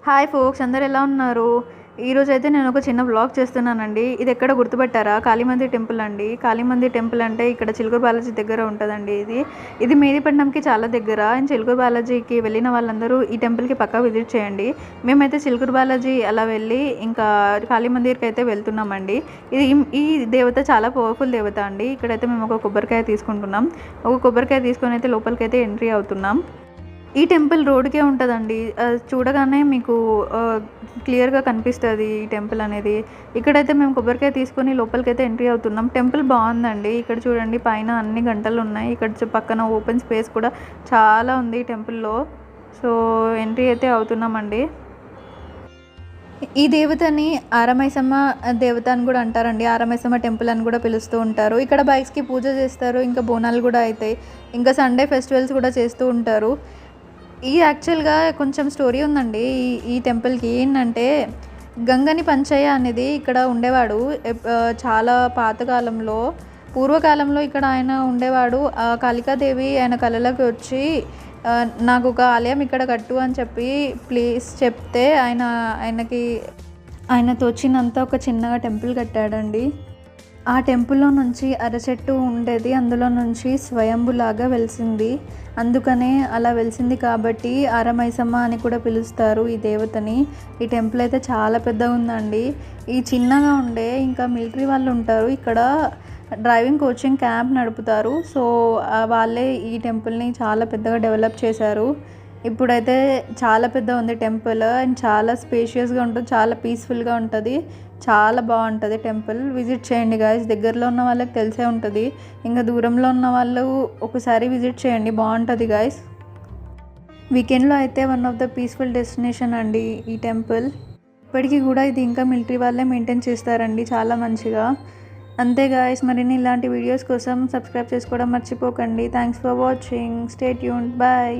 Hi folks, అందరు ఎలా ఉన్నారు? ఈరోజైతే నేను ఒక చిన్న వ్లాగ్ చేస్తున్నానండి. ఇది ఎక్కడ గుర్తుపట్టారా? కాళీమందిర్ టెంపుల్ అండి. కాళీమందిర్ టెంపుల్ అంటే ఇక్కడ చిలుకూరు బాలాజీ దగ్గర ఉంటుందండి. ఇది మెహిదీపట్నంకి చాలా దగ్గర. అండ్ చిలుకూరు బాలాజీకి వెళ్ళిన వాళ్ళందరూ ఈ టెంపుల్కి పక్కా విజిట్ చేయండి. మేమైతే చిలుకూరు బాలాజీ అలా వెళ్ళి ఇంకా కాళీమందిర్కి అయితే వెళ్తున్నామండి. ఈ దేవత చాలా పవర్ఫుల్ దేవత అండి. ఇక్కడైతే మేము ఒక కొబ్బరికాయ తీసుకుంటున్నాం. ఒక కొబ్బరికాయ తీసుకొని అయితే లోపలికైతే ఎంట్రీ అవుతున్నాం. ఈ టెంపుల్ రోడ్డుకే ఉంటుందండి. చూడగానే మీకు క్లియర్గా కనిపిస్తుంది ఈ టెంపుల్ అనేది. ఇక్కడైతే మేము కొబ్బరికాయ తీసుకొని లోపలికైతే ఎంట్రీ అవుతున్నాం. టెంపుల్ బాగుందండి. ఇక్కడ చూడండి, పైన అన్ని గంటలు ఉన్నాయి. ఇక్కడ పక్కన ఓపెన్ స్పేస్ కూడా చాలా ఉంది ఈ టెంపుల్లో. సో ఎంట్రీ అయితే అవుతున్నామండి. ఈ దేవతని ఆరమైసమ్మ దేవత అని కూడా అంటారండి. ఆరమైసమ్మ టెంపుల్ అని కూడా పిలుస్తూ ఉంటారు. ఇక్కడ బైక్స్కి పూజ చేస్తారు. ఇంకా బోనాలు కూడా అవుతాయి. ఇంకా సండే ఫెస్టివల్స్ కూడా చేస్తూ ఉంటారు. యాక్చువల్గా కొంచెం స్టోరీ ఉందండి ఈ టెంపుల్కి. ఏంటంటే, గంగని పంచయ్య అనేది ఇక్కడ ఉండేవాడు. చాలా పాతకాలంలో, పూర్వకాలంలో ఇక్కడ ఆయన ఉండేవాడు. కాళికాదేవి ఆయన కళలోకి వచ్చి నాకు ఒక ఆలయం ఇక్కడ కట్టు అని చెప్పి ప్లీజ్ చెప్తే ఆయన తోచినంత ఒక చిన్నగా టెంపుల్ కట్టాడండి. ఆ టెంపుల్లో నుంచి అరచెట్టు ఉండేది. అందులో నుంచి స్వయంభులాగా వెలిసింది. అందుకనే అలా వెలిసింది కాబట్టి ఆరమైసమ్మ అని కూడా పిలుస్తారు ఈ దేవతని. ఈ టెంపుల్ అయితే చాలా పెద్దగా ఉందండి. ఈ చిన్నగా ఉండే ఇంకా మిలిటరీ వాళ్ళు ఉంటారు ఇక్కడ. డ్రైవింగ్ కోచింగ్ క్యాంప్ నడుపుతారు. సో వాళ్ళే ఈ టెంపుల్ని చాలా పెద్దగా డెవలప్ చేశారు. ఇప్పుడైతే చాలా పెద్ద ఉంది టెంపుల్. అండ్ చాలా స్పేషియస్గా ఉంటుంది, చాలా పీస్ఫుల్గా ఉంటుంది, చాలా బాగుంటుంది టెంపుల్. విజిట్ చేయండి గాయస్. దగ్గరలో ఉన్న వాళ్ళకి తెలిసే ఉంటుంది. ఇంకా దూరంలో ఉన్న వాళ్ళు ఒకసారి విజిట్ చేయండి, బాగుంటుంది గాయస్. వీకెండ్లో అయితే one of the peaceful destination అండి ఈ టెంపుల్. ఇప్పటికీ కూడా ఇది ఇంకా మిలిటరీ వాళ్ళే మెయింటైన్ చేస్తారండి చాలా మంచిగా. అంతే గాయస్. మరిన్ని ఇలాంటి వీడియోస్ కోసం సబ్స్క్రైబ్ చేసుకోవడం మర్చిపోకండి. Thanks for watching. Stay tuned. Bye.